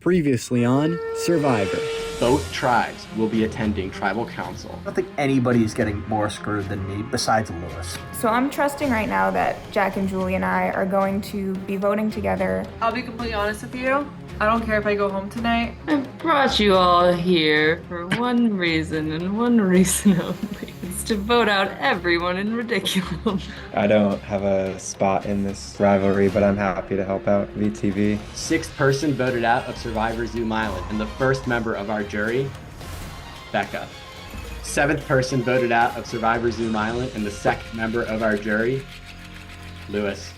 Previously on Survivor. Both tribes will be attending tribal council. I don't think anybody's getting more screwed than me besides Lewis. So I'm trusting right now that Jack and Julie and I are going to be voting together. I'll be completely honest with you. I don't care if I go home tonight. I brought you all here for one reason and one reason only. It's to vote out everyone in Ridiculum. I don't have a spot in this rivalry, but I'm happy to help out VTV. Sixth person voted out of Survivor Zoom Island, and the first member of our jury, Becca. Seventh person voted out of Survivor Zoom Island, and the second member of our jury, Lewis.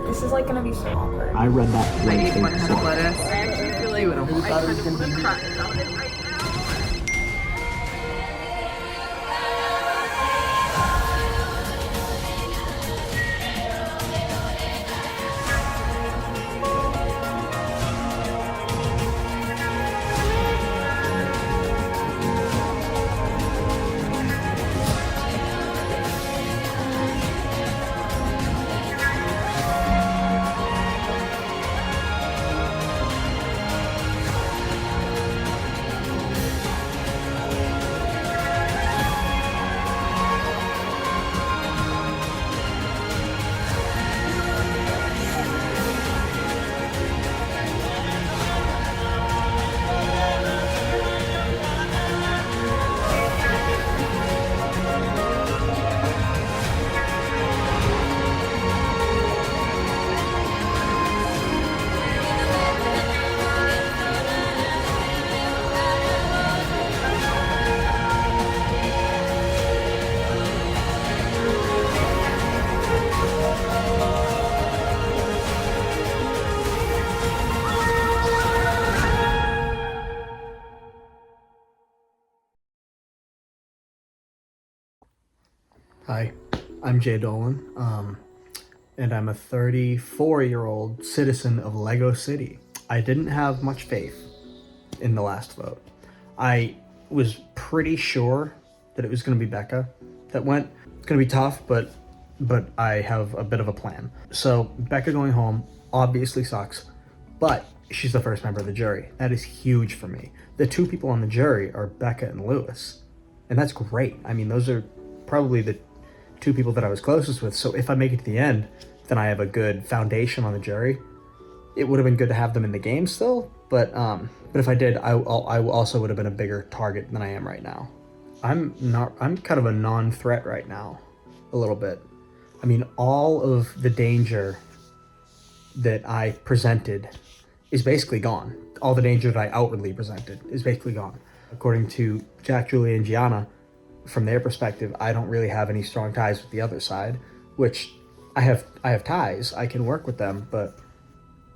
This is like gonna be so awkward. I read that. I ate one head of lettuce. I actually feel like I kind of want to cry about it right now. Hi, I'm Dillon, and I'm a 34-year-old citizen of Lego City. I didn't have much faith in the last vote. I was pretty sure that it was going to be Becca that went. It's going to be tough, but I have a bit of a plan. So Becca going home obviously sucks, but she's the first member of the jury. That is huge for me. The two people on the jury are Becca and Lewis, and that's great. I mean, those are probably the two people that I was closest with. So if I make it to the end, then I have a good foundation on the jury. It would have been good to have them in the game still, but if I did, I also would have been a bigger target than I am right now. I'm kind of a non-threat right now, a little bit. I mean, all of the danger that I presented is basically gone. All the danger that I outwardly presented is basically gone. According to Jack, Julie, and Gianna, from their perspective, I don't really have any strong ties with the other side, which I have ties. I can work with them, but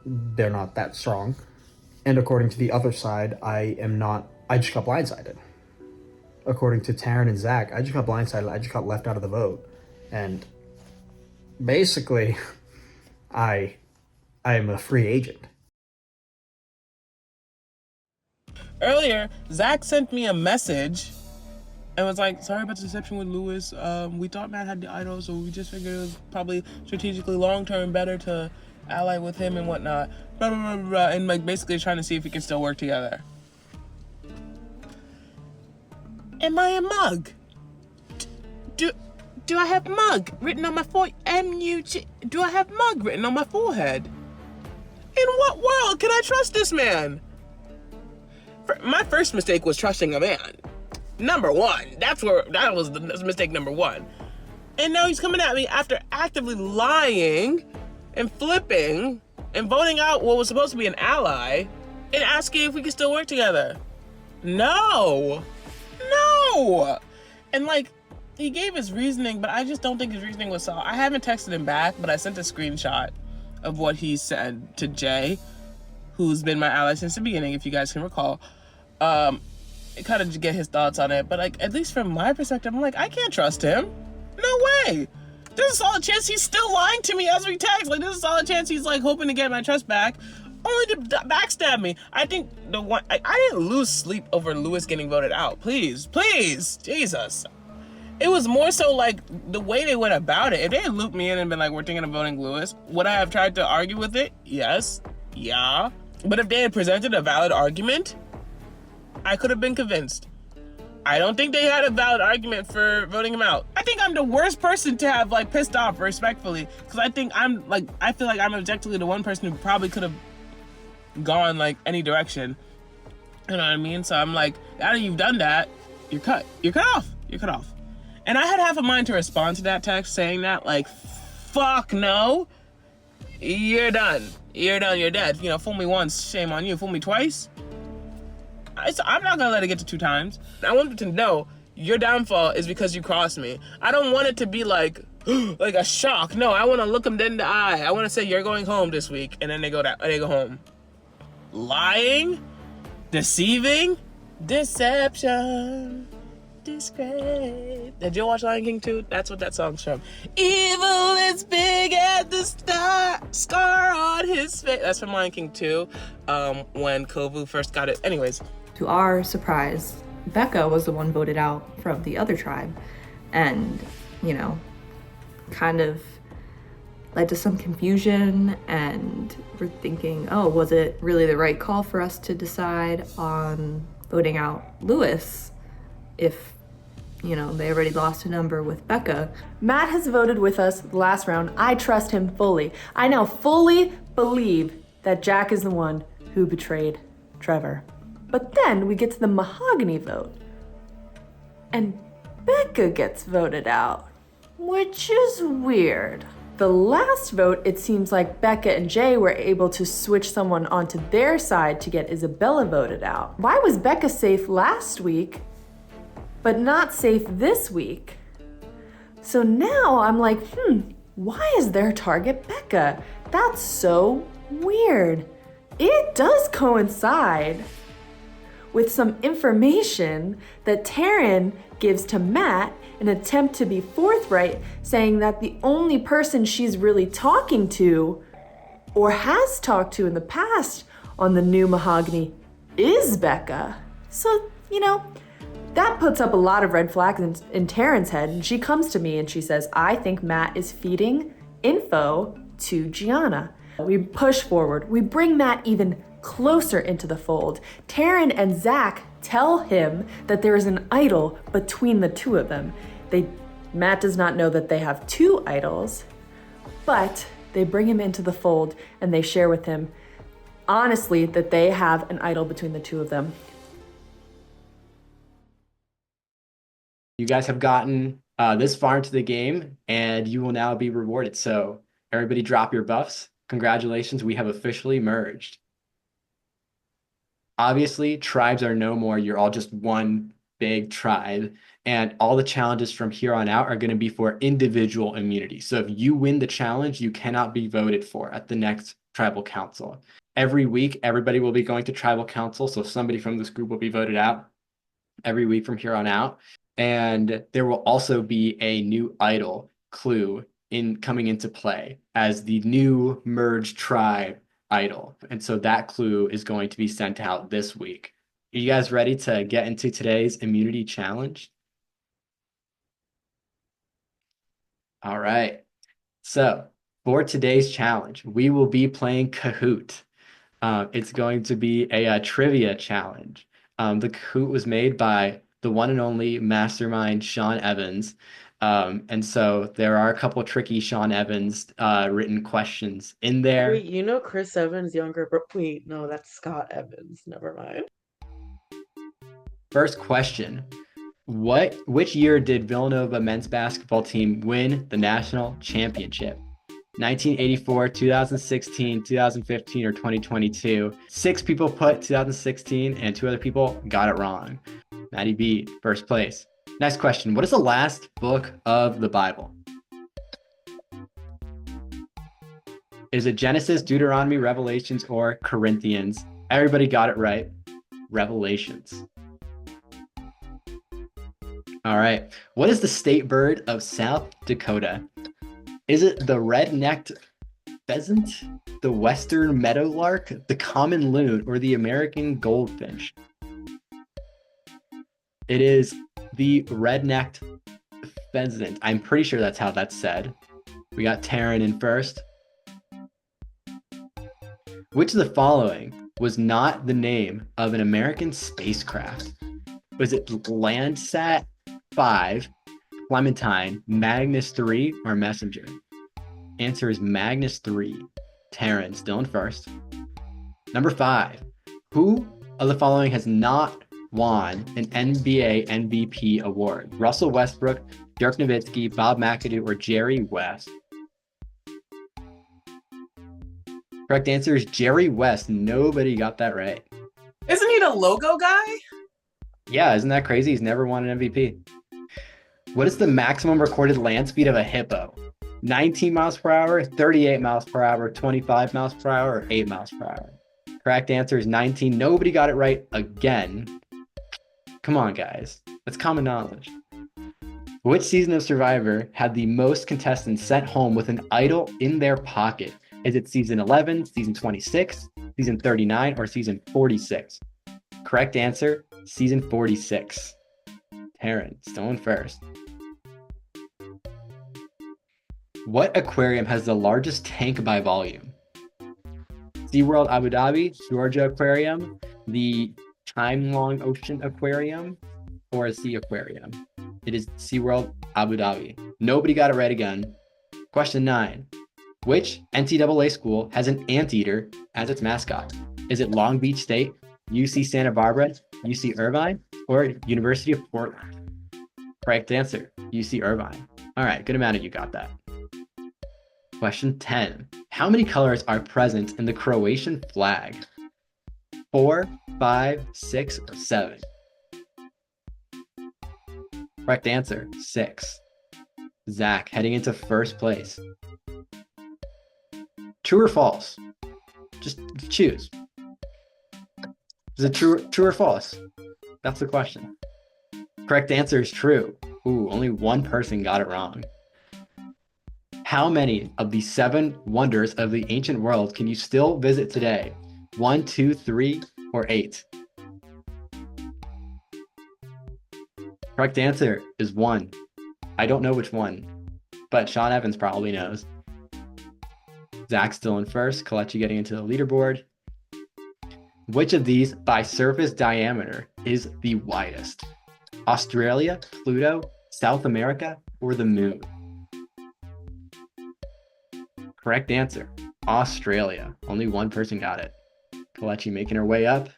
they're not that strong. And according to the other side, I just got blindsided. According to Taryn and Zach, I just got blindsided. I just got left out of the vote. And basically, I am a free agent. Earlier, Zach sent me a message and was like, sorry about the deception with Lewis. We thought Matt had the idol, so we just figured it was probably strategically long-term better to ally with him and whatnot. Blah, blah, blah, blah, and like basically trying to see if we can still work together. Am I a mug? Do I have mug written on my forehead? M-U-G. Do I have mug written on my forehead? In what world can I trust this man? My first mistake was trusting a man. Number one. That was the mistake number one. And now he's coming at me after actively lying and flipping and voting out what was supposed to be an ally and asking if we could still work together. No. And like, he gave his reasoning, but I just don't think his reasoning was solid. I haven't texted him back, but I sent a screenshot of what he said to Jay, who's been my ally since the beginning, if you guys can recall. Kind of to get his thoughts on it, but like, at least from my perspective, I'm like, I can't trust him. No way. There's a solid chance he's still lying to me as we text. Like, there's a solid chance he's like hoping to get my trust back, only to backstab me. I think I didn't lose sleep over Lewis getting voted out. Please, Jesus. It was more so like the way they went about it. If they had looped me in and been like, we're thinking of voting Lewis, would I have tried to argue with it? Yes. Yeah. But if they had presented a valid argument, I could have been convinced. I don't think they had a valid argument for voting him out. I think I'm the worst person to have like pissed off, respectfully, because I feel like I'm objectively the one person who probably could have gone like any direction. You know what I mean? So I'm like, now that you've done that, you're cut off. And I had half a mind to respond to that text saying that, like, fuck no, you're done, you're dead. You know, fool me once, shame on you. Fool me twice, I'm not gonna let it get to 2 times. I want them to know your downfall is because you crossed me. I don't want it to be like like a shock. No, I want to look them dead in the eye. I want to say, you're going home this week, and then they go home. Lying, deceiving, deception, disgrace. Did you watch Lion King 2? That's what that song's from. Evil is big at the scar on his face. That's from Lion King 2, when Kovu first got it. Anyways. To our surprise, Becca was the one voted out from the other tribe, and, you know, kind of led to some confusion, and we're thinking, oh, was it really the right call for us to decide on voting out Lewis if, you know, they already lost a number with Becca? Matt has voted with us the last round. I trust him fully. I now fully believe that Jack is the one who betrayed Trevor. But then we get to the mahogany vote, and Becca gets voted out, which is weird. The last vote, it seems like Becca and Jay were able to switch someone onto their side to get Isabella voted out. Why was Becca safe last week, but not safe this week? So now I'm like, why is their target Becca? That's so weird. It does coincide with some information that Taryn gives to Matt in an attempt to be forthright, saying that the only person she's really talking to, or has talked to in the past on the new mahogany, is Becca. So, you know, that puts up a lot of red flags in Taryn's head, and she comes to me and she says, I think Matt is feeding info to Gianna. We push forward. We bring Matt even closer into the fold. Taryn and Zach tell him that there is an idol between the two of them. Matt does not know that they have 2 idols, but they bring him into the fold and they share with him, honestly, that they have an idol between the 2 of them. You guys have gotten this far into the game, and you will now be rewarded. So everybody drop your buffs. Congratulations, we have officially merged. Obviously, tribes are no more. You're all just one big tribe, and all the challenges from here on out are going to be for individual immunity. So if you win the challenge, you cannot be voted for at the next tribal council. Every week, everybody will be going to tribal council, so somebody from this group will be voted out every week from here on out. And there will also be a new idol clue coming into play as the new merged tribe idol. And so that clue is going to be sent out this week. Are you guys ready to get into today's immunity challenge? All right. So for today's challenge, we will be playing Kahoot. It's going to be a trivia challenge. The Kahoot was made by the one and only mastermind, Sean Evans. And so there are a couple tricky Sean Evans written questions in there. Wait, you know Chris Evans' younger brother? Wait, no, that's Scott Evans. Never mind. First question. Which year did Villanova men's basketball team win the national championship? 1984, 2016, 2015, or 2022? 6 people put 2016 and 2 other people got it wrong. Maddie B, first place. Next question. What is the last book of the Bible? Is it Genesis, Deuteronomy, Revelations, or Corinthians? Everybody got it right. Revelations. All right. What is the state bird of South Dakota? Is it the red-necked pheasant, the western meadowlark, the common loon, or the American goldfinch? It is the red-necked pheasant. I'm pretty sure that's how that's said. We got Taryn in first. Which of the following was not the name of an American spacecraft? Was it Landsat 5, Clementine, Magnus 3, or Messenger? Answer is Magnus 3. Taryn, still in first. Number 5. Who of the following has not won an NBA MVP award? Russell Westbrook, Dirk Nowitzki, Bob McAdoo, or Jerry West? Correct answer is Jerry West. Nobody got that right. Isn't he the logo guy? Yeah, isn't that crazy? He's never won an MVP. What is the maximum recorded land speed of a hippo? 19 miles per hour, 38 miles per hour, 25 miles per hour, or 8 miles per hour? Correct answer is 19. Nobody got it right again. Come on, guys. That's common knowledge. Which season of Survivor had the most contestants sent home with an idol in their pocket? Is it season 11, season 26, season 39, or season 46? Correct answer, season 46. Taryn, still in first. What aquarium has the largest tank by volume? SeaWorld Abu Dhabi, Georgia Aquarium, the Time Long Ocean Aquarium, or a Sea Aquarium? It is SeaWorld Abu Dhabi. Nobody got it right again. Question 9. Which NCAA school has an anteater as its mascot? Is it Long Beach State, UC Santa Barbara, UC Irvine, or University of Portland? Correct answer, UC Irvine. All right, good amount of you got that. Question 10. How many colors are present in the Croatian flag? 4, 5, 6, or 7? Correct answer, 6. Zach, heading into first place. True or false? Just choose. Is it true or false? That's the question. Correct answer is true. Ooh, only one person got it wrong. How many of the 7 wonders of the ancient world can you still visit today? 1, 2, 3, or 8? Correct answer is 1. I don't know which one, but Sean Evans probably knows. Zach still in first, Kalechi getting into the leaderboard. Which of these by surface diameter is the widest? Australia, Pluto, South America, or the moon? Correct answer, Australia. Only one person got it. Kalechi making her way up.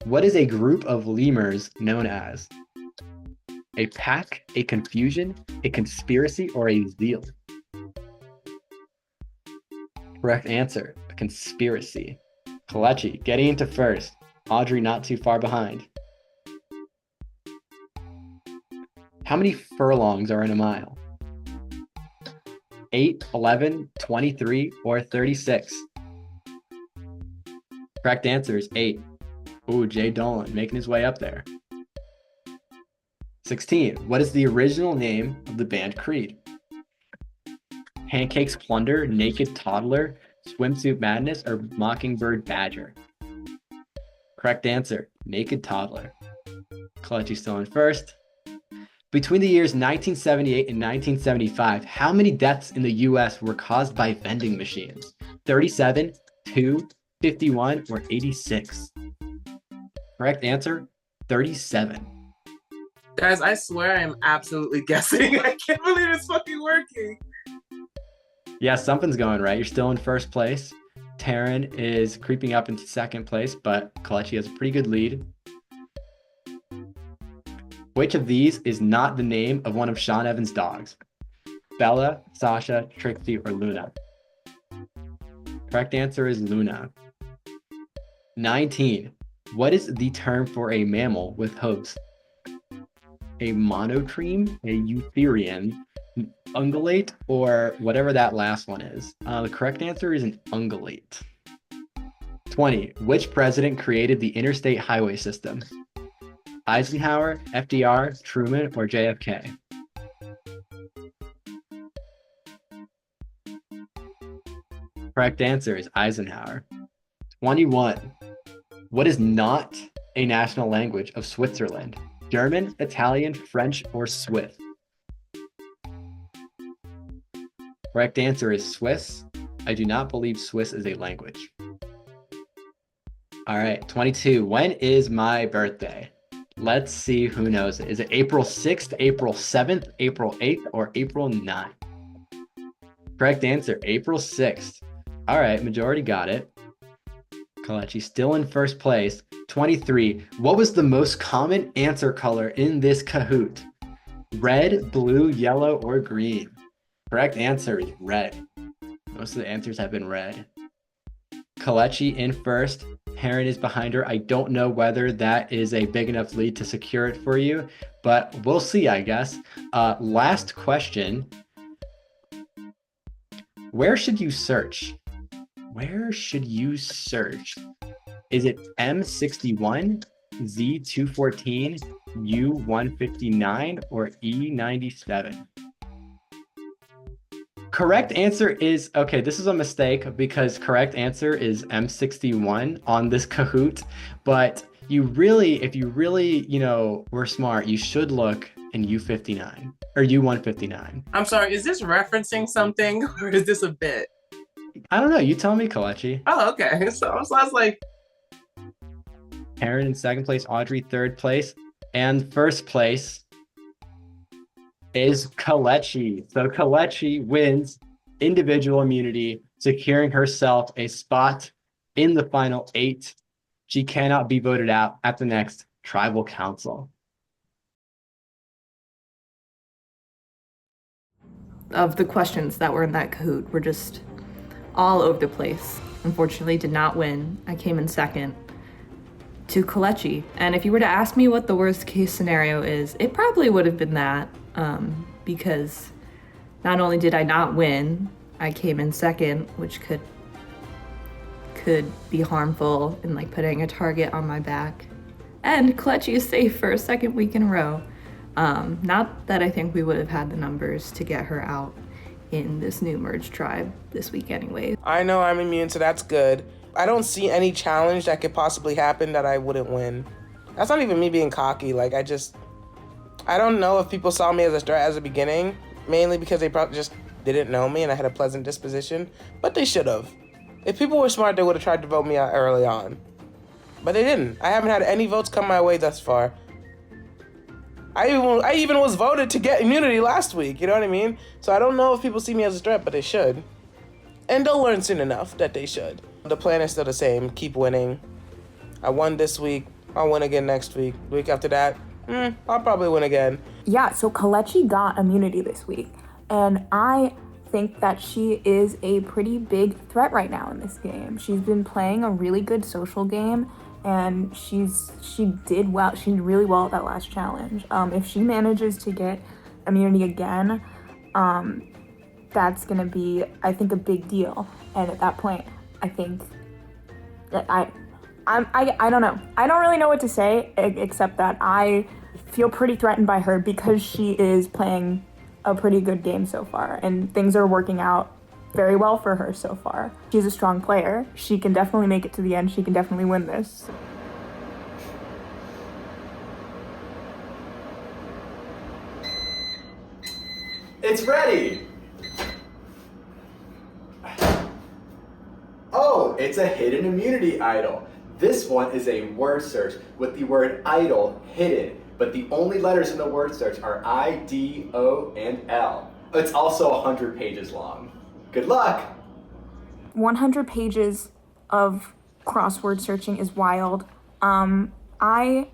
What is a group of lemurs known as? A pack, a confusion, a conspiracy, or a zeal? Correct answer, a conspiracy. Kalechi getting into first. Audrey not too far behind. How many furlongs are in a mile? 8, 11, 23, or 36? Correct answer is 8. Ooh, Jay Dillon making his way up there. 16. What is the original name of the band Creed? Pancakes Plunder, Naked Toddler, Swimsuit Madness, or Mockingbird Badger? Correct answer, Naked Toddler. Kalechi still in first. Between the years 1978 and 1975, how many deaths in the US were caused by vending machines? 37, 2, 51, or 86? Correct answer, 37. Guys, I swear I'm absolutely guessing. I can't believe it's fucking working. Yeah, something's going right. You're still in first place. Taryn is creeping up into second place, but Kalechi has a pretty good lead. Which of these is not the name of one of Sean Evans' dogs? Bella, Sasha, Trixie, or Luna? Correct answer is Luna. 19. What is the term for a mammal with hooves? A monotreme, a eutherian, an ungulate, or whatever that last one is. The correct answer is an ungulate. 20. Which president created the interstate highway system? Eisenhower, FDR, Truman, or JFK? Correct answer is Eisenhower. 21. What is not a national language of Switzerland? German, Italian, French, or Swiss? Correct answer is Swiss. I do not believe Swiss is a language. All right, 22. When is my birthday? Let's see who knows it. Is it April 6th, April 7th, April 8th, or April 9th? Correct answer, April 6th. All right, majority got it. Kalechi still in first place. 23. What was the most common answer color in this Kahoot? Red, blue, yellow, or green? Correct answer is red. Most of the answers have been red. Kalechi in first. Heron is behind her. I don't know whether that is a big enough lead to secure it for you, but we'll see, I guess. Last question. Where should you search? Where should you search? Is it M61, Z214, U159, or E97? Correct answer is, okay, this is a mistake because correct answer is M61 on this Kahoot, but you really, if you really, were smart, you should look in U59 or U159. I'm sorry, is this referencing something or is this a bit? I don't know. You tell me, Kalechi. Oh, okay. So I was like... Aaron in second place, Audrey third place, and first place is Kalechi. So Kalechi wins individual immunity, securing herself a spot in the final 8. She cannot be voted out at the next tribal council. Of the questions that were in that Kahoot were just all over the place. Unfortunately, did not win. I came in second to Kalechi. And if you were to ask me what the worst case scenario is, it probably would have been that, because not only did I not win, I came in second, which could be harmful in like putting a target on my back. And Kalechi is safe for a second week in a row. Not that I think we would have had the numbers to get her out in this new merged tribe this week anyway. I know I'm immune, so that's good. I don't see any challenge that could possibly happen that I wouldn't win. That's not even me being cocky. Like, I don't know if people saw me as a threat as a beginning, mainly because they probably just didn't know me and I had a pleasant disposition, but they should have. If people were smart, they would have tried to vote me out early on. But they didn't. I haven't had any votes come my way thus far. I even was voted to get immunity last week, you know what I mean? So I don't know if people see me as a threat, but they should. And they'll learn soon enough that they should. The plan is still the same, keep winning. I won this week, I'll win again next week. The week after that, I'll probably win again. Yeah, so Kalechi got immunity this week, and I think that she is a pretty big threat right now in this game. She's been playing a really good social game, and she did well. She did really well at that last challenge. If she manages to get immunity again, that's gonna be, I think, a big deal. And at that point, I think that I don't know. I don't really know what to say except that I feel pretty threatened by her because she is playing a pretty good game so far, and things are working out very well for her so far. She's a strong player. She can definitely make it to the end. She can definitely win this. It's ready! Oh, it's a hidden immunity idol. This one is a word search with the word idol hidden, but the only letters in the word search are I, D, O, and L. It's also 100 pages long. Good luck! 100 pages of crossword searching is wild. I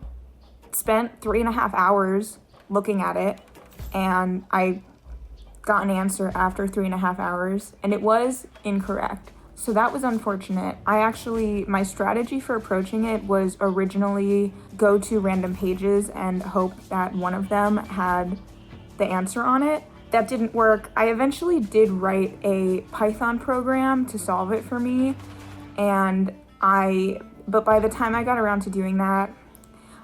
spent 3.5 hours looking at it, and I got an answer after 3.5 hours, and it was incorrect. So that was unfortunate. My strategy for approaching it was originally go to random pages and hope that one of them had the answer on it. That didn't work. I eventually did write a Python program to solve it for me, but by the time I got around to doing that,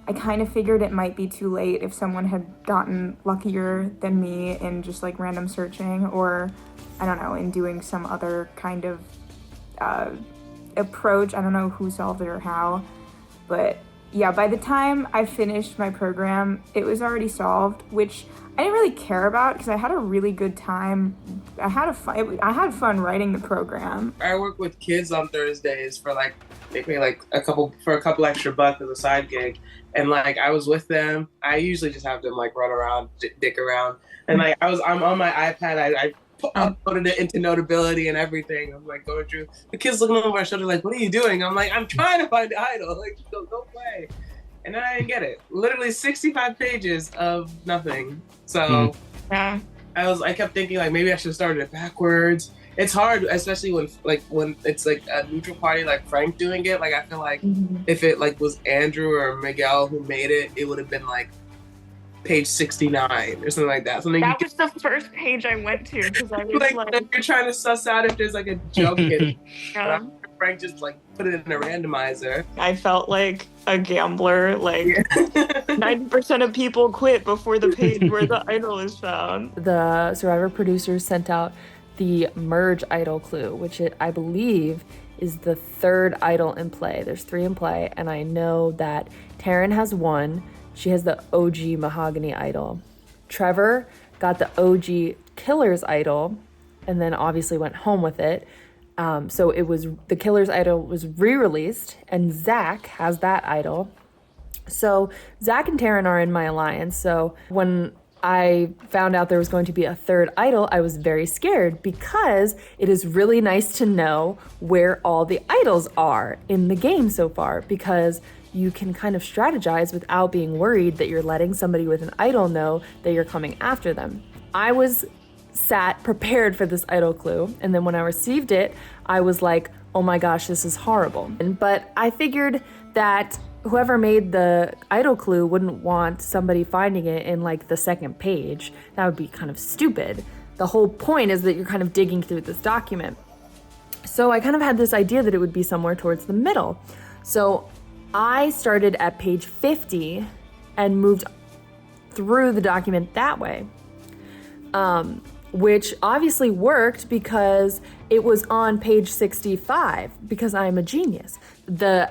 I kind of figured it might be too late if someone had gotten luckier than me in just like random searching, or I don't know, in doing some other kind of approach. I don't know who solved it or how, but yeah, by the time I finished my program, it was already solved, which I didn't really care about because I had a really good time. I had fun writing the program. I work with kids on Thursdays for like maybe like a couple extra bucks as a side gig, and like I was with them. I usually just have them like run around, dick around, and like I'm on my iPad. I uploaded it into Notability and everything. I'm like going through. The kids looking over my shoulder like, "What are you doing?" I'm like, "I'm trying to find the idol. Like, go play." And then I didn't get it. Literally 65 pages of nothing. So Yeah. I kept thinking like maybe I should have started it backwards. It's hard, especially when it's like a neutral party like Frank doing it. Like I feel like if it like was Andrew or Miguel who made it, it would have been like page 69 or something like that. That was the first page I went to because I was like you're trying to suss out if there's like a joke in it. Yeah. Frank just like put it in a randomizer. I felt like a gambler. Like 90% of people quit before the page where the idol is found. The Survivor producers sent out the merge idol clue, which I believe is the third idol in play. There's 3 in play, and I know that Taryn has 1. She has the OG Mahogany idol. Trevor got the OG Killers idol, and then obviously went home with it. So it was the Killers idol was re-released, and Zach has that idol. So Zach and Taryn are in my alliance. So when I found out there was going to be a third idol, I was very scared because it is really nice to know where all the idols are in the game so far, because you can kind of strategize without being worried that you're letting somebody with an idol know that you're coming after them. I was prepared for this idol clue, and then when I received it, I was like, oh my gosh, this is horrible. But I figured that whoever made the idol clue wouldn't want somebody finding it in like the second page. That would be kind of stupid. The whole point is that you're kind of digging through this document. So I kind of had this idea that it would be somewhere towards the middle. So I started at page 50 and moved through the document that way. Which obviously worked because it was on page 65 because I'm a genius.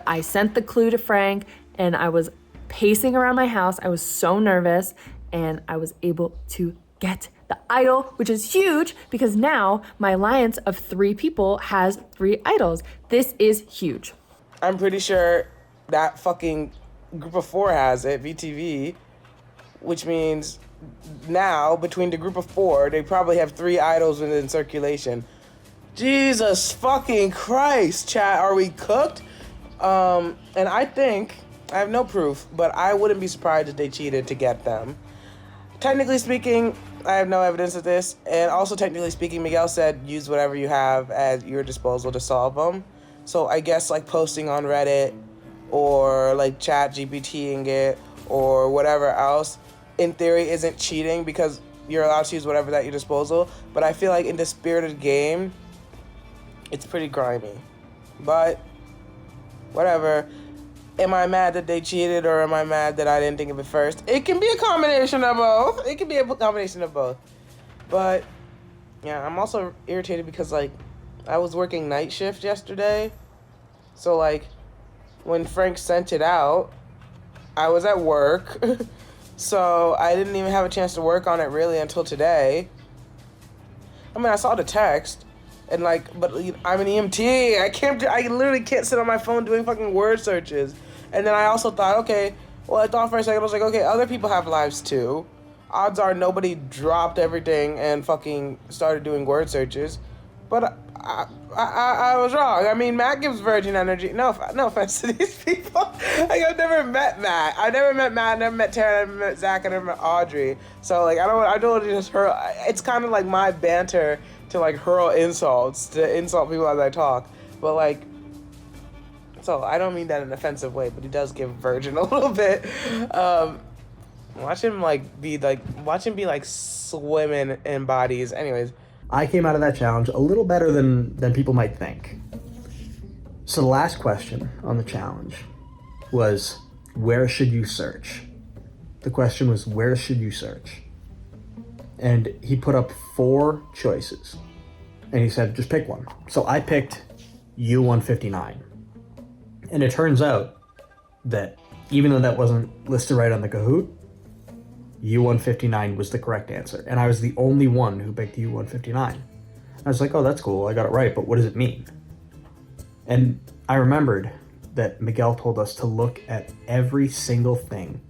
I sent the clue to Frank and I was pacing around my house. I was so nervous and I was able to get the idol, which is huge because now my alliance of 3 people has 3 idols. This is huge. I'm pretty sure that fucking group of 4 has it, VTV, which means now between the group of 4 they probably have 3 idols within circulation. Jesus fucking Christ, chat, are we cooked? And I think I have no proof, but I wouldn't be surprised if they cheated to get them. Technically speaking, I have no evidence of this, and also technically speaking, Miguel said use whatever you have at your disposal to solve them. So I guess like posting on Reddit or like chat GPTing it or whatever else in theory isn't cheating because you're allowed to use whatever's at your disposal. But I feel like in the spirit of the game, it's pretty grimy. But whatever. Am I mad that they cheated or am I mad that I didn't think of it first? It can be a combination of both. It can be a combination of both. But yeah, I'm also irritated because like I was working night shift yesterday. So like when Frank sent it out, I was at work. So I didn't even have a chance to work on it really until today. I mean, I saw the text and like, but I'm an EMT. I literally can't sit on my phone doing fucking word searches. And then I also thought, okay, well, I thought for a second, I was like, okay, other people have lives too. Odds are nobody dropped everything and fucking started doing word searches. But I was wrong. I mean, Matt gives virgin energy. No offense to these people. Like, I've never met Matt. I never met Matt. I never met Tara. I never met Zach. I never met Audrey. So like, I don't just hurl. It's kind of like my banter to like hurl insults to insult people as I talk. But like, so I don't mean that in an offensive way. But he does give virgin a little bit. Watch him be like swimming in bodies. Anyways. I came out of that challenge a little better than people might think. So the last question on the challenge was, where should you search? The question was, where should you search? And he put up 4 choices. And he said, just pick one. So I picked U-159. And it turns out that even though that wasn't listed right on the Kahoot, U159 was the correct answer. And I was the only one who picked U159. I was like, oh, that's cool. I got it right, but what does it mean? And I remembered that Miguel told us to look at every single thing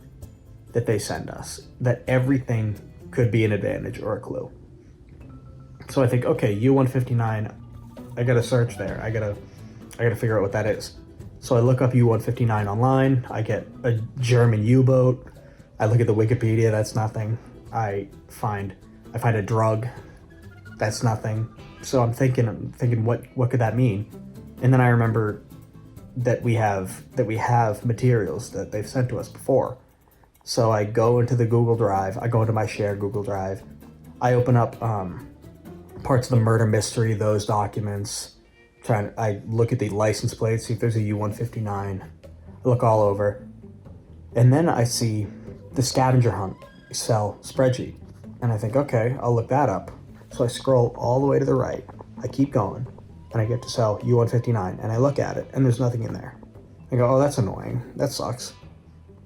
that they send us, that everything could be an advantage or a clue. So I think, okay, U159, I gotta search there. I gotta figure out what that is. So I look up U159 online. I get a German U-boat. I look at the Wikipedia. That's nothing. I find a drug. That's nothing. So I'm thinking, what could that mean? And then I remember that we have materials that they've sent to us before. So I go into the Google Drive. I go into my shared Google Drive. I open up parts of the murder mystery, those documents. I look at the license plate, see if there's a U159. I look all over. And then I see the scavenger hunt Excel spreadsheet. And I think, okay, I'll look that up. So I scroll all the way to the right. I keep going. And I get to cell U159. And I look at it, and there's nothing in there. I go, oh, that's annoying. That sucks.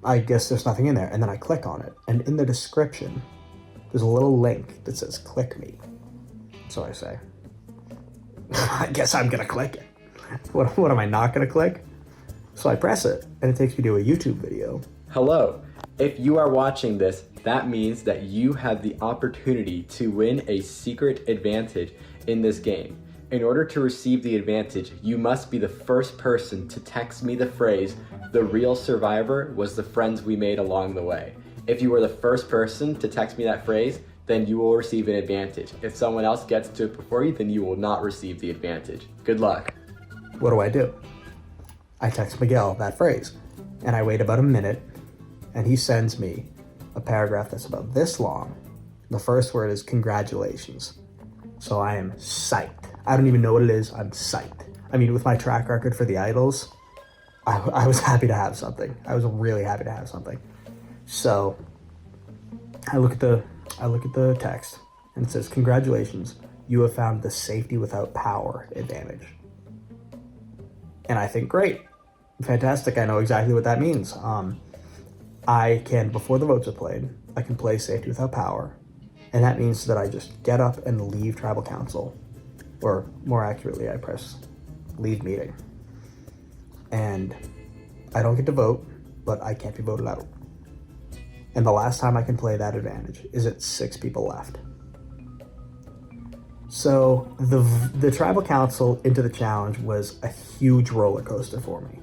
I guess there's nothing in there. And then I click on it. And in the description, there's a little link that says, click me. So I say, I guess I'm gonna click it. What am I not gonna click? So I press it, and it takes me to a YouTube video. Hello. If you are watching this, that means that you have the opportunity to win a secret advantage in this game. In order to receive the advantage, you must be the first person to text me the phrase, "The real survivor was the friends we made along the way." If you are the first person to text me that phrase, then you will receive an advantage. If someone else gets to it before you, then you will not receive the advantage. Good luck. What do? I text Miguel that phrase, and I wait about a minute, and he sends me a paragraph that's about this long. The first word is congratulations. So I am psyched. I don't even know what it is. I'm psyched. I mean, with my track record for the idols, I was happy to have something. I was really happy to have something. So I look at the text, and it says, congratulations, you have found the safety without power advantage. And I think, great, fantastic, I know exactly what that means. I can, before the votes are played, I can play safety without power, and that means that I just get up and leave tribal council, or more accurately, I press leave meeting. And I don't get to vote, but I can't be voted out. And the last time I can play that advantage is at 6 people left. So the tribal council into the challenge was a huge roller coaster for me.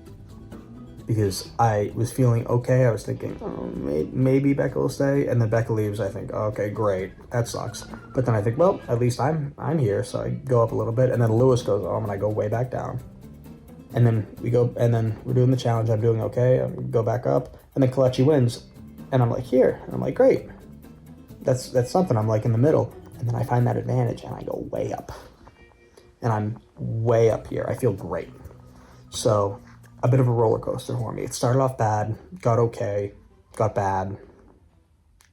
Because I was feeling okay. I was thinking, oh, maybe Becca will stay. And then Becca leaves. I think, okay, great. That sucks. But then I think, well, at least I'm here. So I go up a little bit. And then Lewis goes home and I go way back down. And then we're doing the challenge. I'm doing okay. I go back up. And then Kalechi wins. And I'm like, here. And I'm like, great. That's something. I'm like in the middle. And then I find that advantage and I go way up. And I'm way up here. I feel great. So a bit of a roller coaster for me. It started off bad, got okay, got bad,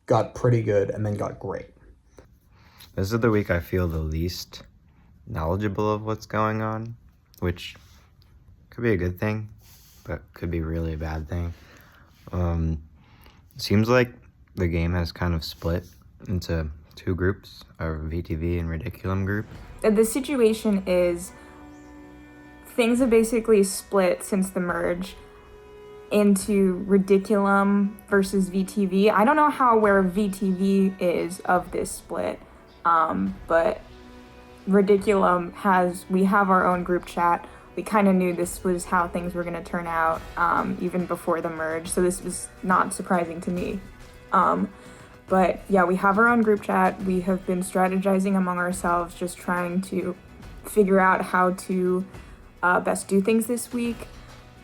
got pretty good, and then got great. This is the week I feel the least knowledgeable of what's going on, which could be a good thing, but could be really a bad thing. It seems like the game has kind of split into 2 groups, our VTV and Ridiculum group. The situation is things have basically split since the merge into Ridiculum versus VTV. I don't know where VTV is of this split, but Ridiculum we have our own group chat. We kind of knew this was how things were going to turn out even before the merge, so this was not surprising to me. But yeah, we have our own group chat. We have been strategizing among ourselves, just trying to figure out how to best do things this week.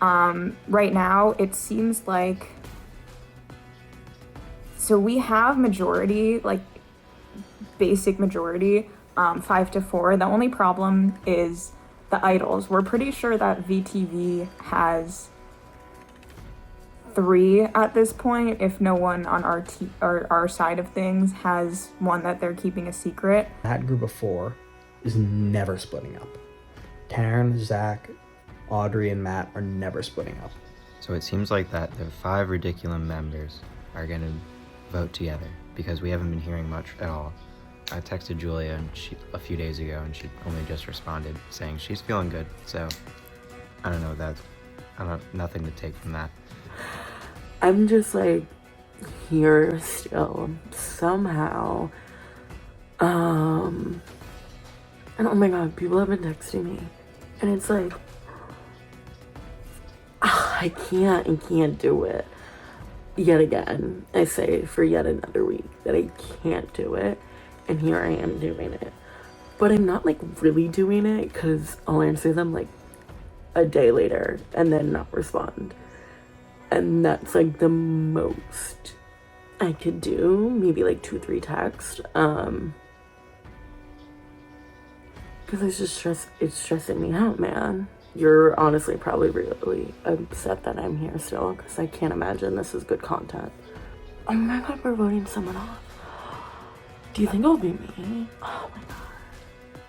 Right now, it seems like, so we have majority, like basic majority, 5-4. The only problem is the idols. We're pretty sure that VTV has 3 at this point, if no one on our side of things has one that they're keeping a secret. That group of 4 is never splitting up. Taryn, Zach, Audrey, and Matt are never splitting up. So it seems like that the 5 Ridiculum members are going to vote together because we haven't been hearing much at all. I texted Julia a few days ago and she only just responded saying she's feeling good. So I don't know, nothing to take from that. I'm just like here still somehow. And oh my god, people have been texting me. And it's like, I can't do it. Yet again, I say for yet another week that I can't do it. And here I am doing it. But I'm not like really doing it because I'll answer them like a day later and then not respond. And that's like the most I could do. Maybe like 2-3 texts. Because it's stressing me out, man. You're honestly probably really upset that I'm here still because I can't imagine this is good content. Oh my god, we're voting someone off. Do you think it'll be me? Oh my god.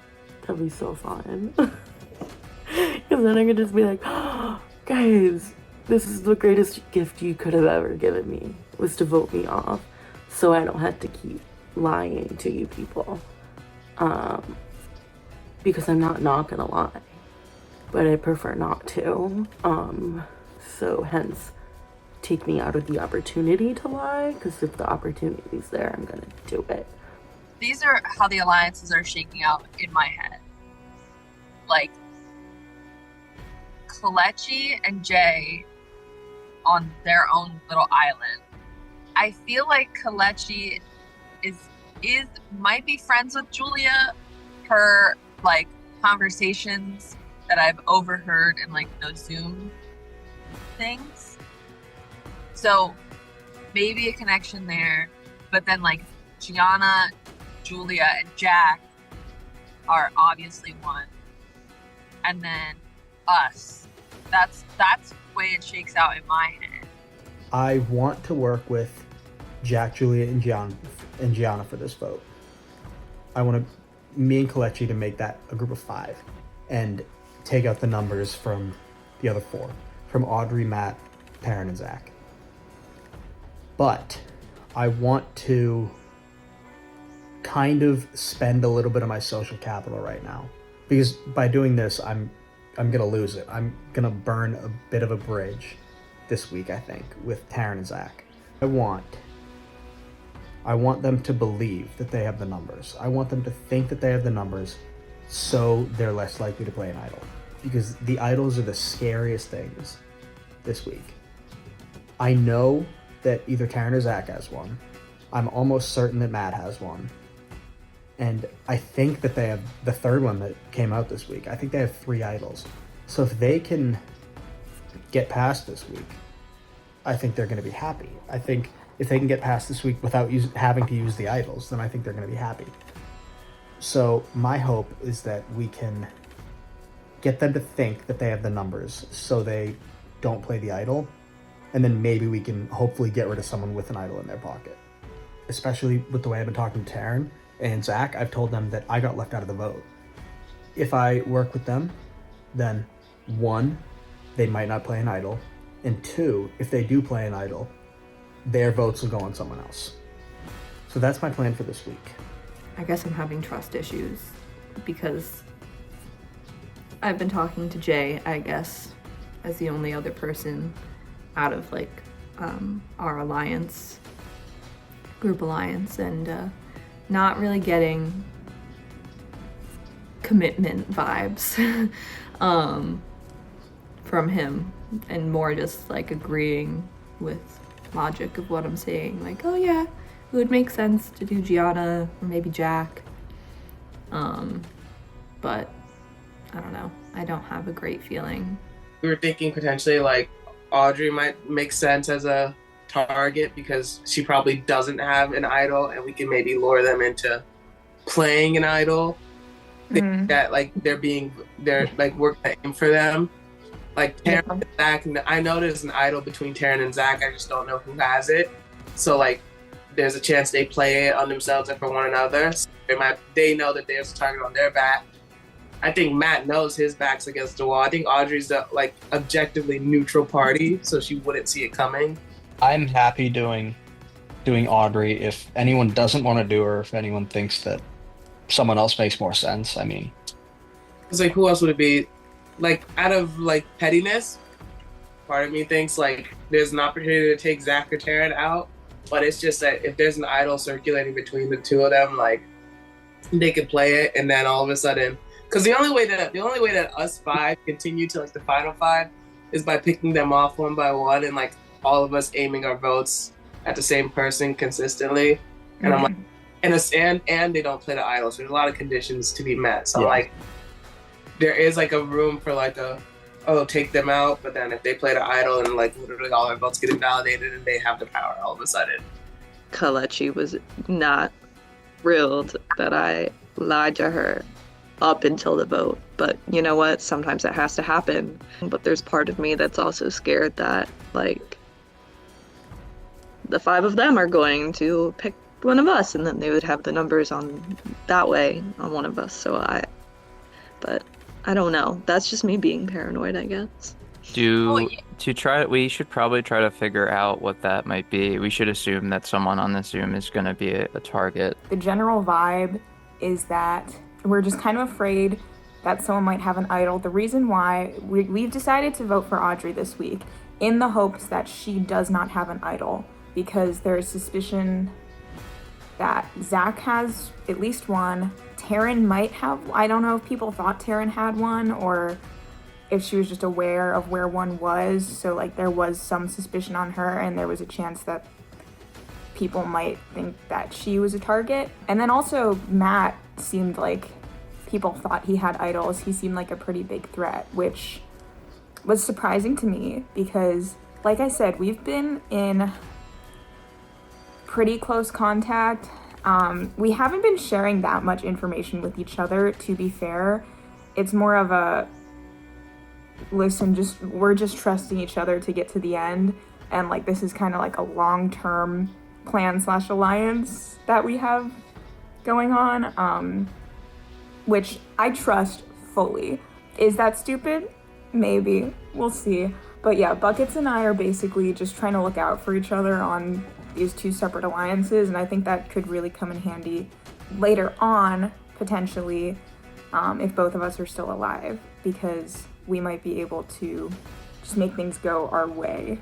That'd be so fun. Because then I could just be like, oh, guys, this is the greatest gift you could have ever given me, was to vote me off so I don't have to keep lying to you people. Because I'm not gonna lie. But I prefer not to. So hence, take me out of the opportunity to lie, because if the opportunity's there, I'm gonna do it. These are how the alliances are shaking out in my head. Like, Kalechi and Jay on their own little island. I feel like Kalechi might be friends with Julia. Her, like, conversations that I've overheard in like those Zoom things. So maybe a connection there, but then like Gianna, Julia, and Jack are obviously one. And then us. That's the way it shakes out in my head. I want to work with Jack, Julia, and Gianna for this vote. I want me and Kalechi to make that a group of 5 and take out the numbers from the other 4, from Audrey, Matt, Taryn, and Zach. But I want to kind of spend a little bit of my social capital right now, because by doing this, I'm gonna lose it. I'm gonna burn a bit of a bridge this week, I think, with Taryn and Zach. I want them to believe that they have the numbers. I want them to think that they have the numbers, so they're less likely to play an idol. Because the idols are the scariest things this week. I know that either Taryn or Zach has one. I'm almost certain that Matt has one. And I think that they have the third one that came out this week. I think they have 3 idols. So if they can get past this week, I think they're going to be happy. I think if they can get past this week without having to use the idols, then I think they're going to be happy. So my hope is that we can get them to think that they have the numbers so they don't play the idol, and then maybe we can hopefully get rid of someone with an idol in their pocket. Especially with the way I've been talking to Taryn and Zach, I've told them that I got left out of the vote. If I work with them, then 1, they might not play an idol, and 2, if they do play an idol, their votes will go on someone else. So that's my plan for this week. I guess I'm having trust issues because I've been talking to Jay, I guess, as the only other person out of like our alliance, group alliance, and not really getting commitment vibes from him, and more just like agreeing with logic of what I'm saying, like, oh yeah, it would make sense to do Gianna or maybe Jack, but I don't know, I don't have a great feeling. We were thinking potentially like Audrey might make sense as a target because she probably doesn't have an idol, and we can maybe lure them into playing an idol. Think that like they're like we're gonna aim for them. Like Taryn and Zach, I know there's an idol between Taryn and Zach, I just don't know who has it. So like there's a chance they play it on themselves and for one another. So they know that there's a target on their back. I think Matt knows his back's against the wall. I think Audrey's the like objectively neutral party, so she wouldn't see it coming. I'm happy doing Audrey if anyone doesn't want to do her, if anyone thinks that someone else makes more sense. I mean, it's like, who else would it be? Like, out of like pettiness, part of me thinks like there's an opportunity to take Zach or Taryn out, but it's just that if there's an idol circulating between the two of them, like they could play it, and then all of a sudden, because the only way that us five continue to like the final five is by picking them off one by one, and like all of us aiming our votes at the same person consistently. And I'm like, and they don't play the idol, so there's a lot of conditions to be met. So like, there is like a room for like take them out, but then if they play the idol and like literally all our votes get invalidated and they have the power all of a sudden. Kalechi was not thrilled that I lied to her up until the vote, but you know what? Sometimes it has to happen. But there's part of me that's also scared that like the five of them are going to pick one of us, and then they would have the numbers on that way on one of us. But I don't know. That's just me being paranoid, I guess. We should probably try to figure out what that might be. We should assume that someone on the Zoom is going to be a target. The general vibe is that we're just kind of afraid that someone might have an idol. The reason why we've decided to vote for Audrey this week in the hopes that she does not have an idol, because there's suspicion that Zach has at least one. Taryn might have, I don't know if people thought Taryn had one or if she was just aware of where one was. So like there was some suspicion on her, and there was a chance that people might think that she was a target. And then also Matt seemed like people thought he had idols. He seemed like a pretty big threat, which was surprising to me because, like I said, we've been in pretty close contact. We haven't been sharing that much information with each other, to be fair. It's more of a, listen, we're just trusting each other to get to the end. And like, this is kind of like a long-term plan/alliance that we have going on, which I trust fully. Is that stupid? Maybe. We'll see. But yeah, Buckets and I are basically just trying to look out for each other on these two separate alliances, and I think that could really come in handy later on, potentially, if both of us are still alive, because we might be able to just make things go our way.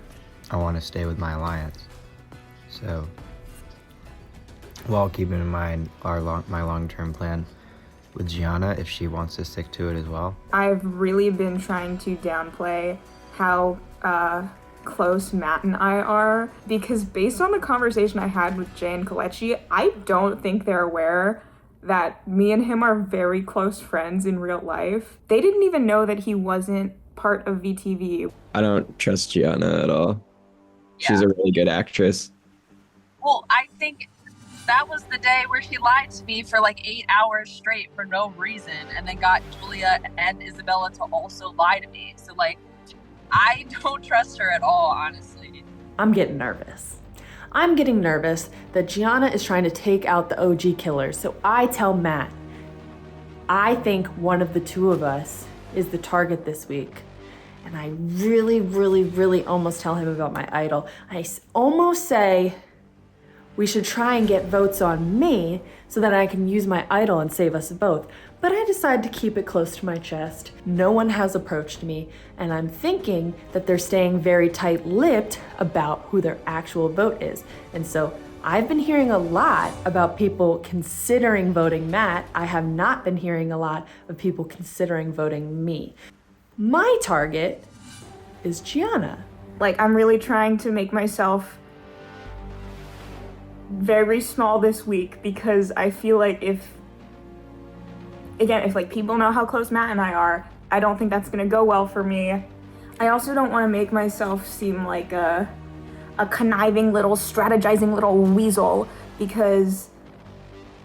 I want to stay with my alliance. So, while keeping in mind my long-term plan with Gianna, if she wants to stick to it as well. I've really been trying to downplay how close Matt and I are, because based on the conversation I had with Jay and Kalechi, I don't think they're aware that me and him are very close friends in real life. They didn't even know that he wasn't part of VTV. I don't trust Gianna at all. She's a really good actress. Well, I think that was the day where she lied to me for like 8 hours straight for no reason, and then got Julia and Isabella to also lie to me. So like, I don't trust her at all, honestly. I'm getting nervous. I'm getting nervous that Gianna is trying to take out the OG killers. So I tell Matt, I think one of the two of us is the target this week. And I really, really, really almost tell him about my idol. I almost say we should try and get votes on me so that I can use my idol and save us both. But I decide to keep it close to my chest. No one has approached me, and I'm thinking that they're staying very tight-lipped about who their actual vote is. And so I've been hearing a lot about people considering voting Matt. I have not been hearing a lot of people considering voting me. My target is Gianna. Like, I'm really trying to make myself very small this week, because I feel like if like people know how close Matt and I are, I don't think that's gonna go well for me. I also don't want to make myself seem like a conniving little, strategizing little weasel, because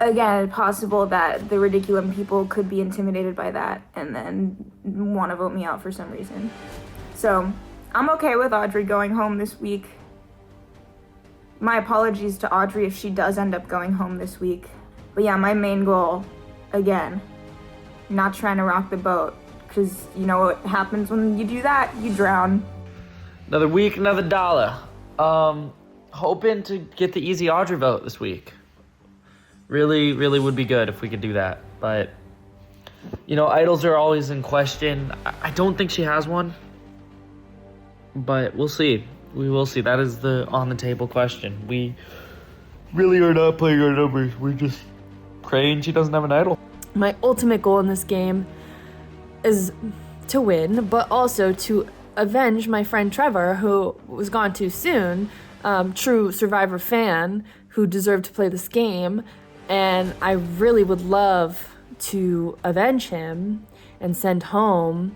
again, it's possible that the Ridiculum people could be intimidated by that and then want to vote me out for some reason. So I'm okay with Audrey going home this week. My apologies to Audrey if she does end up going home this week. But yeah, my main goal, again, not trying to rock the boat. Because you know what happens when you do that? You drown. Another week, another dollar. Hoping to get the easy Audrey vote this week. Really would be good if we could do that. But, idols are always in question. I don't think she has one. But we'll see. We will see. That is the on-the-table question. We really are not playing our numbers. We're just praying she doesn't have an idol. My ultimate goal in this game is to win, but also to avenge my friend Trevor, who was gone too soon, true Survivor fan who deserved to play this game, and I really would love to avenge him and send home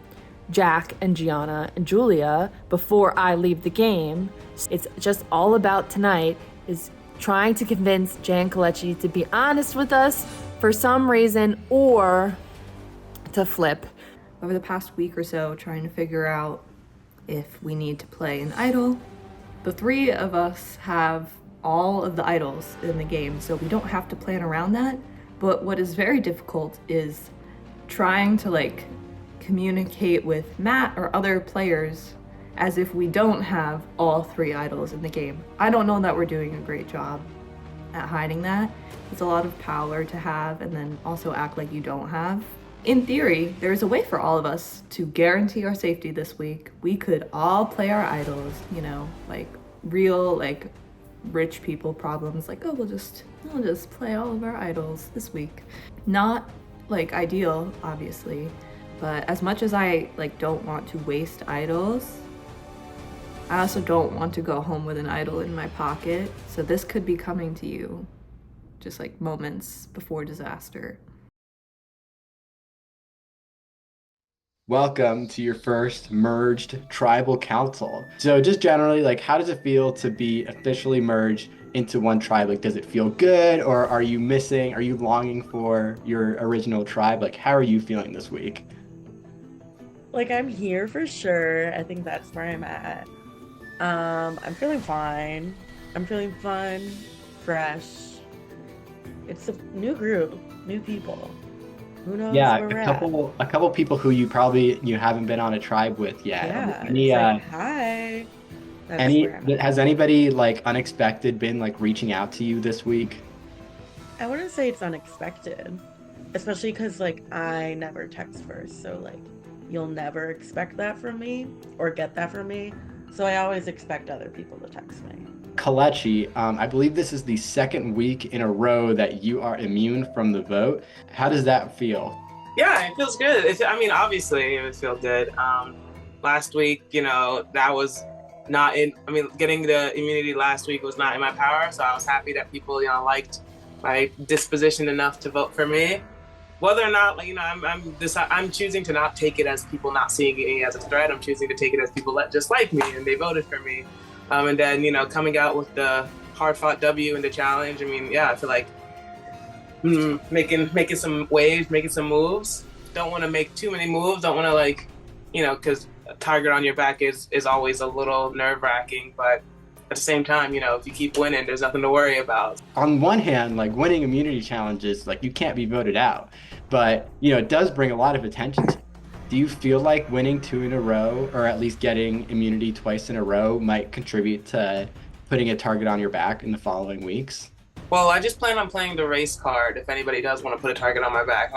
Jack and Gianna and Julia before I leave the game. It's just all about tonight is trying to convince Jay and Kalechi to be honest with us for some reason or to flip. Over the past week or so, trying to figure out if we need to play an idol. The three of us have all of the idols in the game, so we don't have to plan around that. But what is very difficult is trying to communicate with Matt or other players as if we don't have all three idols in the game. I don't know that we're doing a great job at hiding that. It's a lot of power to have and then also act like you don't have. In theory, there's a way for all of us to guarantee our safety this week. We could all play our idols, real, rich people problems, we'll just play all of our idols this week. Not, ideal, obviously, but as much as I, don't want to waste idols, I also don't want to go home with an idol in my pocket, so this could be coming to you just, moments before disaster. Welcome to your first merged tribal council. So just generally, how does it feel to be officially merged into one tribe? Does it feel good, or are you longing for your original tribe? How are you feeling this week? I'm here for sure. I think that's where I'm at. I'm feeling fine. I'm feeling fun, fresh. It's a new group, new people. Who knows? Yeah, where we're a couple people who you haven't been on a tribe with yet. Yeah. Hi. Has anybody unexpected been reaching out to you this week? I wouldn't say it's unexpected, especially because I never text first, so you'll never expect that from me or get that from me. So I always expect other people to text me. Kalechi, I believe this is the second week in a row that you are immune from the vote. How does that feel? Yeah, it feels good. Obviously it would feel good. Last week, that was not in, getting the immunity last week was not in my power. So I was happy that people, liked my disposition enough to vote for me. Whether or not, I'm choosing to not take it as people not seeing me as a threat. I'm choosing to take it as people that just like me and they voted for me. And then, coming out with the hard-fought W in the challenge. I feel like making some waves, making some moves. Don't want to make too many moves. Don't want to because a target on your back is always a little nerve-wracking. But at the same time, if you keep winning, there's nothing to worry about. On one hand, winning immunity challenges, you can't be voted out. But, it does bring a lot of attention to. Do you feel like winning 2 in a row, or at least getting immunity twice in a row, might contribute to putting a target on your back in the following weeks? Well, I just plan on playing the race card if anybody does want to put a target on my back.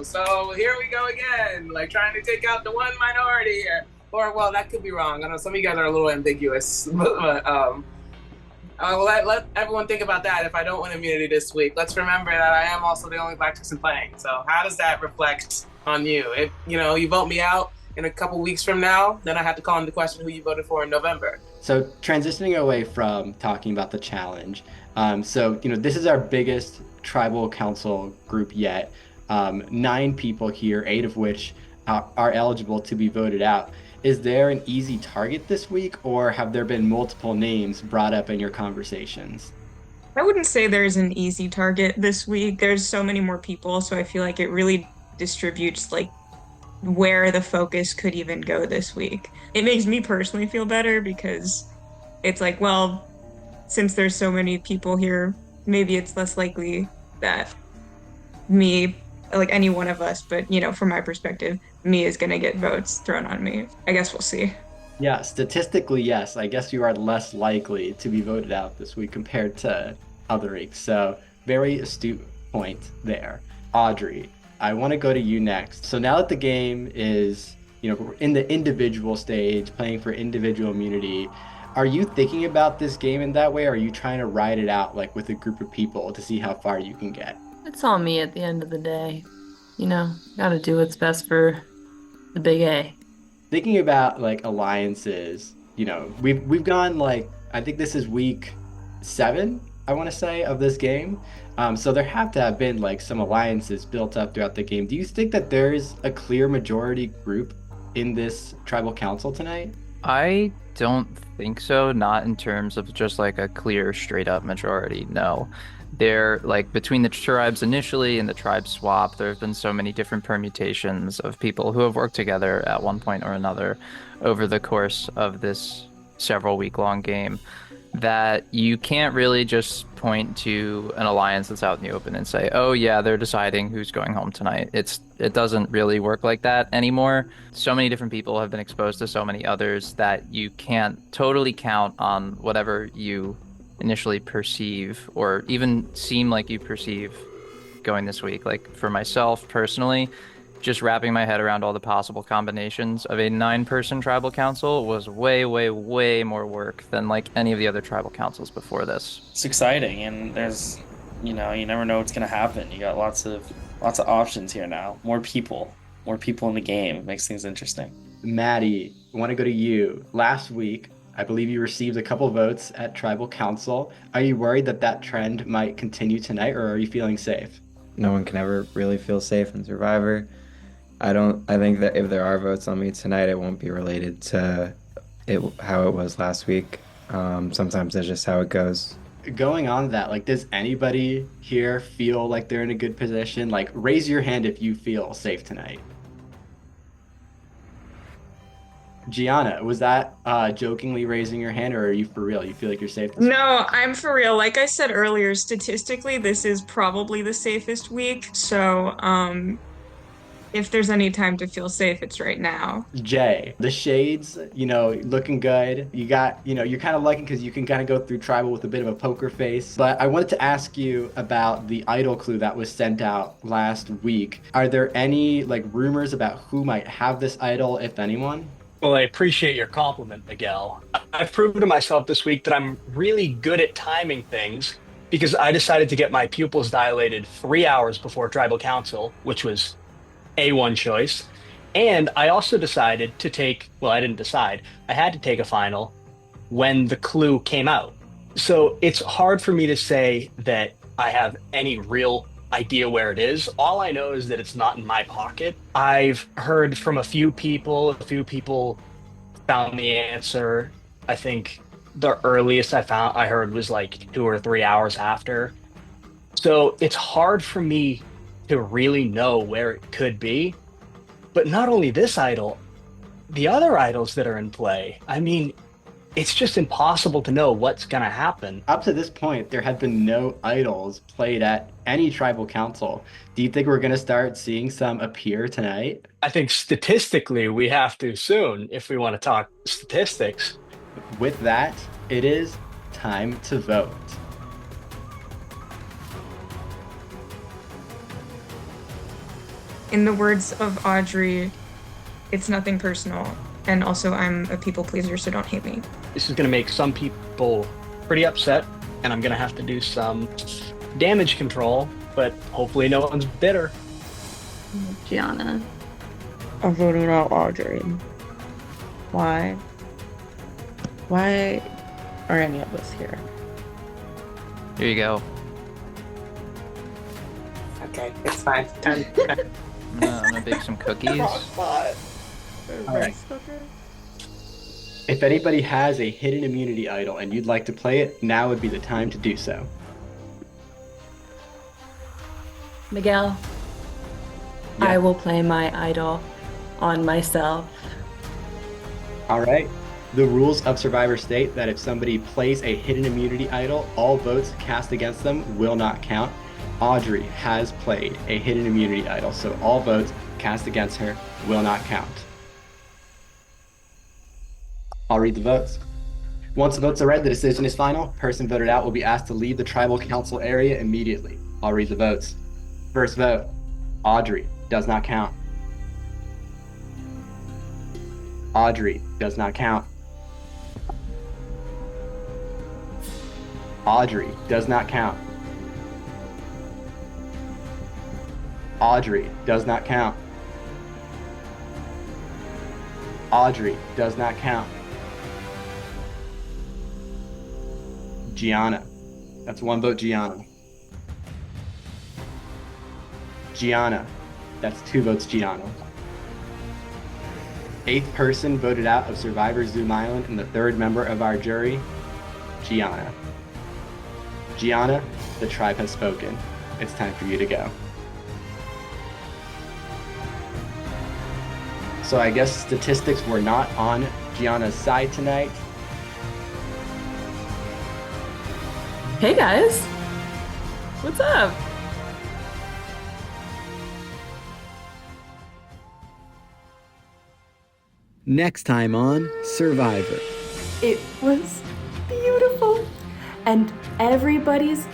So here we go again, trying to take out the one minority here. Or, well, that could be wrong. I know some of you guys are a little ambiguous, but let everyone think about that if I don't win immunity this week. Let's remember that I am also the only Black person playing. So how does that reflect on you? If, you vote me out in a couple weeks from now, then I have to call into question who you voted for in November. So transitioning away from talking about the challenge, this is our biggest tribal council group yet. 9 people here, 8 of which are eligible to be voted out. Is there an easy target this week, or have there been multiple names brought up in your conversations? I wouldn't say there's an easy target this week. There's so many more people, so I feel like it really distributes where the focus could even go this week. It makes me personally feel better because it's since there's so many people here, maybe it's less likely that me like any one of us, but from my perspective, me is gonna get votes thrown on me. I guess we'll see. Yeah, statistically, yes. I guess you are less likely to be voted out this week compared to other weeks. So very astute point there. Audrey, I want to go to you next. So now that the game is, we're in the individual stage, playing for individual immunity, are you thinking about this game in that way, or are you trying to ride it out like with a group of people to see how far you can get? It's on me at the end of the day. Gotta do what's best for the big A. Thinking about like alliances, we've gone like, I think this is week 7, I want to say, of this game. So there have to have been like some alliances built up throughout the game. Do you think that there's a clear majority group in this tribal council tonight? I don't think so, not in terms of just like a clear straight up majority, no. They're like between the tribes initially and the tribe swap, there have been so many different permutations of people who have worked together at one point or another over the course of this several week-long game that you can't really just point to an alliance that's out in the open and say, oh yeah, they're deciding who's going home tonight. It doesn't really work like that anymore. So many different people have been exposed to so many others that you can't totally count on whatever you initially perceive or even seem like you perceive going this week. Like for myself personally, just wrapping my head around all the possible combinations of a 9-person tribal council was way, way, way more work than like any of the other tribal councils before this. It's exciting, and there's, you never know what's gonna happen. You got lots of options here now. More people in the game. It makes things interesting. Maddie, I want to go to you. Last week, I believe you received a couple votes at tribal council. Are you worried that trend might continue tonight, or are you feeling safe? No one can ever really feel safe in Survivor. I think that if there are votes on me tonight, it won't be related to how it was last week. Sometimes that's just how it goes. Going on that, like, does anybody here feel like they're in a good position? Like, raise your hand if you feel safe tonight. Gianna, was that jokingly raising your hand, or are you for real? You feel like you're safe this week? No, I'm for real. Like I said earlier, statistically, this is probably the safest week. So, if there's any time to feel safe, it's right now. Jay, the shades, looking good. You got, you're kind of lucky because you can kind of go through tribal with a bit of a poker face. But I wanted to ask you about the idol clue that was sent out last week. Are there any rumors about who might have this idol, if anyone? Well, I appreciate your compliment, Miguel. I've proven to myself this week that I'm really good at timing things because I decided to get my pupils dilated 3 hours before tribal council, which was A1 choice. And I also decided to I didn't decide. I had to take a final when the clue came out. So it's hard for me to say that I have any real idea where it is. All I know is that it's not in my pocket. I've heard from a few people found the answer. I think the earliest I heard was 2 or 3 hours after. So it's hard for me to really know where it could be. But not only this idol, the other idols that are in play, I mean, it's just impossible to know what's going to happen. Up to this point, there have been no idols played at any tribal council. Do you think we're going to start seeing some appear tonight? I think statistically we have to soon if we want to talk statistics. With that, it is time to vote. In the words of Audrey, it's nothing personal. And also, I'm a people pleaser, so don't hate me. This is going to make some people pretty upset, and I'm going to have to do some damage control, but hopefully no one's bitter. Gianna. I'm voting out Audrey. Why? Why are any of us here? Here you go. Okay, it's fine. I'm gonna bake some cookies. Alright. If anybody has a hidden immunity idol and you'd like to play it, now would be the time to do so. Miguel, Yeah. I will play my idol on myself. Alright. The rules of Survivor state that if somebody plays a hidden immunity idol, all votes cast against them will not count. Audrey has played a hidden immunity idol, so all votes cast against her will not count. I'll read the votes. Once the votes are read, the decision is final. Person voted out will be asked to leave the tribal council area immediately. I'll read the votes. First vote, Audrey, does not count. Audrey, does not count. Audrey, does not count. Audrey, does not count. Audrey, does not count. Gianna. That's one vote, Gianna. Gianna. That's two votes, Gianna. Eighth person voted out of Survivor Zoom Island and the third member of our jury, Gianna. Gianna, the tribe has spoken. It's time for you to go. So I guess statistics were not on Gianna's side tonight. Hey guys, what's up? Next time on Survivor. It was beautiful. And everybody's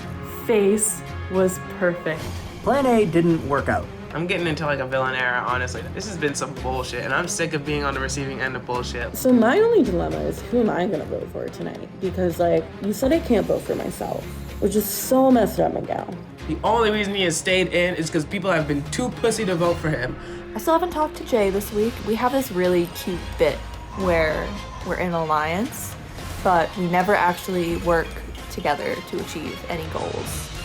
face was perfect. Plan A didn't work out. I'm getting into like a villain era, honestly. This has been some bullshit, and I'm sick of being on the receiving end of bullshit. So my only dilemma is who am I gonna vote for tonight? Because like, you said I can't vote for myself, which is so messed up, Miguel. The only reason he has stayed in is because people have been too pussy to vote for him. I still haven't talked to Jay this week. We have this really cute bit where we're in alliance, but we never actually work together to achieve any goals.